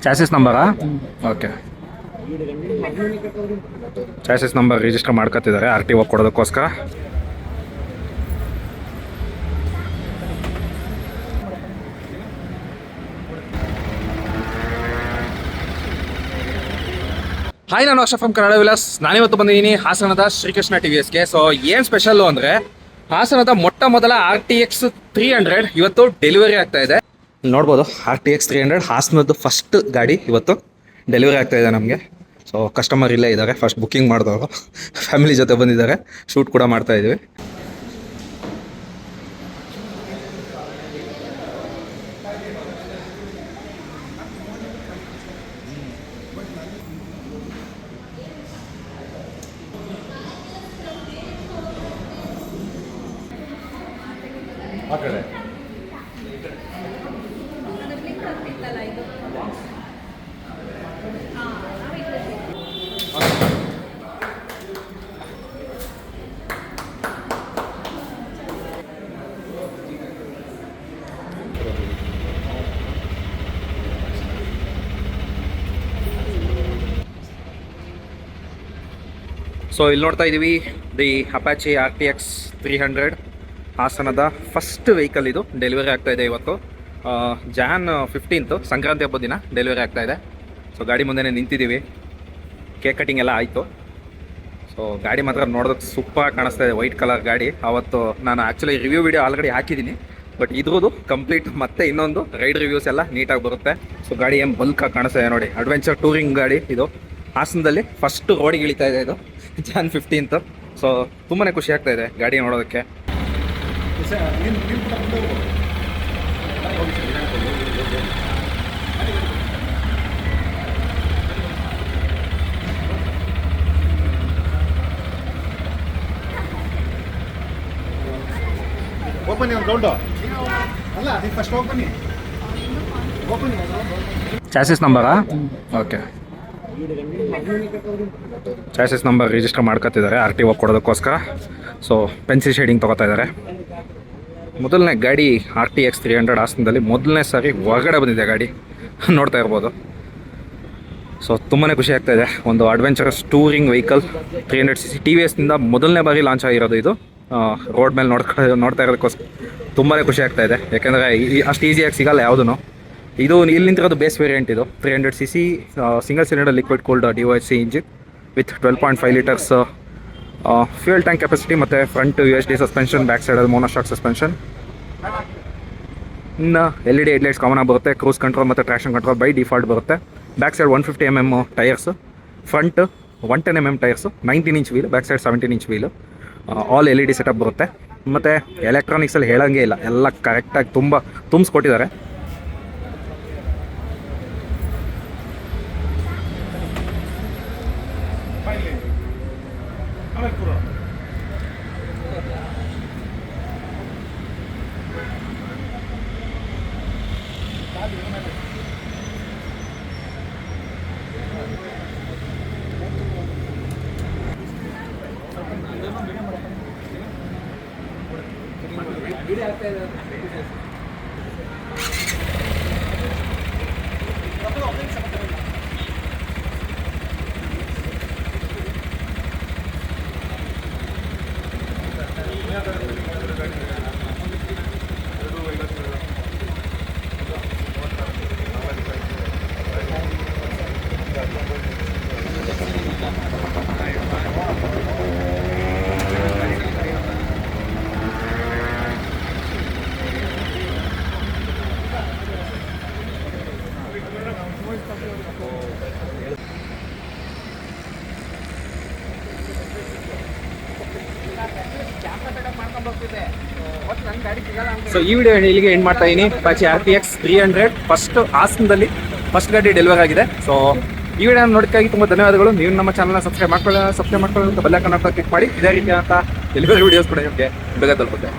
Chassis ನಂಬರಾ? Okay, chassis number register ಮಾಡ್ಕೊತಿದ್ದಾರೆ R T O ಕೊಡೋದಕ್ಕೋಸ್ಕರ. ಹಾಯ್, ನಾನು ಅಕ್ಷಯ್ ಫ್ರಮ್ ಕನ್ನಡ ವಿಲಾಸ್. ನಾನಿವತ್ತು ಬಂದಿದ್ದೀನಿ ಹಾಸನದ ಶ್ರೀಕೃಷ್ಣ TVSಗೆ. ಸೊ ಏನು ಸ್ಪೆಷಲ್ಲು ಅಂದರೆ, ಹಾಸನದ ಮೊಟ್ಟ ಮೊದಲ RTX 300 ಇವತ್ತು ಡೆಲಿವರಿ ಆಗ್ತಾ ಇದೆ. ನೋಡ್ಬೋದು, RTX 300 ಹಾಸನದ್ದು ಫಸ್ಟ್ ಗಾಡಿ ಇವತ್ತು ಡೆಲಿವರಿ ಆಗ್ತಾ ಇದೆ ನಮಗೆ. ಸೊ ಕಸ್ಟಮರ್ ಇಲ್ಲೇ ಇದ್ದಾರೆ, ಫಸ್ಟ್ ಬುಕ್ಕಿಂಗ್ ಮಾಡಿದವರು ಫ್ಯಾಮಿಲಿ ಜೊತೆ ಬಂದಿದ್ದಾರೆ, ಶೂಟ್ ಕೂಡ ಮಾಡ್ತಾ ಇದ್ದೀವಿ. ಸೊ ಇಲ್ಲಿ ನೋಡ್ತಾ ಇದ್ದೀವಿ ದಿ ಅಪಾಚಿ RTX 300 ಹಾಸನದ ಫಸ್ಟ್ ವೆಹಿಕಲ್. ಇದು ಡೆಲಿವರಿ ಆಗ್ತಾ ಇದೆ ಇವತ್ತು ಜಾನ್ 15th ಸಂಕ್ರಾಂತಿ ಹಬ್ಬದ ದಿನ ಡೆಲಿವರಿ ಆಗ್ತಾ ಇದೆ. ಸೊ ಗಾಡಿ ಮುಂದೆನೇ ನಿಂತಿದ್ದೀವಿ, ಕೇಕ್ ಕಟಿಂಗ್ ಎಲ್ಲ ಆಯಿತು. ಸೊ ಗಾಡಿ ಮಾತ್ರ ನೋಡೋದಕ್ಕೆ ಸೂಪರ್ ಕಾಣಿಸ್ತಾ ಇದೆ, ವೈಟ್ ಕಲರ್ ಗಾಡಿ. ಅವತ್ತು ನಾನು ಆ್ಯಕ್ಚುಲಿ ರಿವ್ಯೂ ವಿಡಿಯೋ ಆಲ್ರೆಡಿ ಹಾಕಿದ್ದೀನಿ, ಬಟ್ ಇದ್ರದ್ದು ಕಂಪ್ಲೀಟ್ ಮತ್ತೆ ಇನ್ನೊಂದು ರೈಡ್ ರಿವ್ಯೂಸ್ ಎಲ್ಲ ನೀಟಾಗಿ ಬರುತ್ತೆ. ಸೊ ಗಾಡಿ ಏನು ಬಲ್ಕಾಗಿ ಕಾಣಿಸ್ತಾ ಇದೆ ನೋಡಿ, ಅಡ್ವೆಂಚರ್ ಟೂರಿಂಗ್ ಗಾಡಿ ಇದು. ಹಾಸನದಲ್ಲಿ ಫಸ್ಟ್ ರೋಡಿಗೆ ಇಳಿತಾ ಇದೆ ಇದು ಜಾನ್ 15th. ಸೊ ತುಂಬಾ ಖುಷಿ ಆಗ್ತಾ ಇದೆ ಗಾಡಿ ನೋಡೋದಕ್ಕೆ. ಚಾಸಿಸ್ ನಂಬರಾ? ಓಕೆ, ಚಾಸಿಸ್ ನಂಬರ್ ರಿಜಿಸ್ಟರ್ ಮಾಡ್ಕೊತಿದ್ದಾರೆ ಆರ್ ಟಿ ಒ ಕೊಡೋದಕ್ಕೋಸ್ಕರ. ಸೊ ಪೆನ್ಸಿಲ್ ಶೇಡಿಂಗ್ ತೊಗೋತಾ ಇದ್ದಾರೆ. ಮೊದಲನೇ ಗಾಡಿ RTX 300 ಹಾಸನದಲ್ಲಿ ಮೊದಲನೇ ಸಾರಿ ಹೊರಗಡೆ ಬಂದಿದೆ ಗಾಡಿ, ನೋಡ್ತಾ ಇರ್ಬೋದು. ಸೊ ತುಂಬಾ ಖುಷಿ ಆಗ್ತಾ ಇದೆ. ಒಂದು ಅಡ್ವೆಂಚರಸ್ ಟೂರಿಂಗ್ ವೆಹಿಕಲ್ 300cc TVSನಿಂದ ಮೊದಲನೇ ಬಾರಿ ಲಾಂಚ್ ಆಗಿರೋದು ಇದು. ರೋಡ್ ಮೇಲೆ ನೋಡ್ತಾ ಇರೋದಕ್ಕೋಸ್ಕರ ತುಂಬಾ ಖುಷಿ ಆಗ್ತಾ ಇದೆ, ಯಾಕೆಂದರೆ ಅಷ್ಟು ಈಸಿಯಾಗಿ ಸಿಗಲ್ಲ ಯಾವುದೂ. ಇದು ಇಲ್ಲಿ ನಿಂತಿರೋದು ಬೇಸ್ ವೇರಿಯಂಟ್. ಇದು 300cc single cylinder liquid cooled DOHC engine with 12.5 litres fuel tank capacity ಮತ್ತು ಫ್ರಂಟ್ UHD ಸಸ್ಪೆನ್ಷನ್, ಬ್ಯಾಕ್ ಸೈಡಲ್ಲಿ ಮೋನೋಶಾಕ್ ಸಸ್ಪೆನ್ಷನ್. ಇನ್ನು LED ಹೆಡ್ಲೈಟ್ಸ್ ಕಾಮನ್ ಆಗಿ ಬರುತ್ತೆ. ಕ್ರೂಸ್ ಕಂಟ್ರೋಲ್ ಮತ್ತು ಟ್ರಾಕ್ಷನ್ ಕಂಟ್ರೋಲ್ ಬೈ ಡಿಫಾಲ್ಟ್ ಬರುತ್ತೆ. Back side 150 mm tyres, front 110 mm tyres, 19 inch wheel, back side 17 inch wheel, all LED setup ಬರುತ್ತೆ. ಮತ್ತು ಎಲೆಕ್ಟ್ರಾನಿಕ್ಸಲ್ಲಿ ಹೇಳೋಂಗೆ ಇಲ್ಲ, ಎಲ್ಲ ಕರೆಕ್ಟಾಗಿ ತುಂಬಿಸ್ಕೊಟ್ಟಿದ್ದಾರೆ. ಸೊ ಈ ವಿಡಿಯೋ ಇಲ್ಲಿಗೆ ಎಂಡ್ ಮಾಡ್ತಾ ಇದ್ದೀನಿ. ಅಪಾಚಿ RTX 300 ಫಸ್ಟ್ ಹಾಸನದಲ್ಲಿ ಫಸ್ಟ್ ಗಾಡಿ ಡೆಲಿವರ್ ಆಗಿದೆ. ಸೊ ಈ ವಿಡಿಯೋ ನೋಡೋಕ್ಕಾಗಿ ತುಂಬ ಧನ್ಯವಾದಗಳು. ನೀವು ನಮ್ಮ ಚಾನಲ್ನ ಸಬ್ಸ್ಕ್ರೈಬ್ ಮಾಡ್ಕೊಳ್ಳೋ ಬೆಲ್ ಐಕಾನ್ ಕ್ಲಿಕ್ ಮಾಡಿ. ಇದೇ ರೀತಿಯಾದಂಥ ಡೆಲಿವರಿ ವಿಡಿಯೋಸ್ ಕೂಡ ನಿಮಗೆ ಬೇಗ ತಲುಪುತ್ತೆ.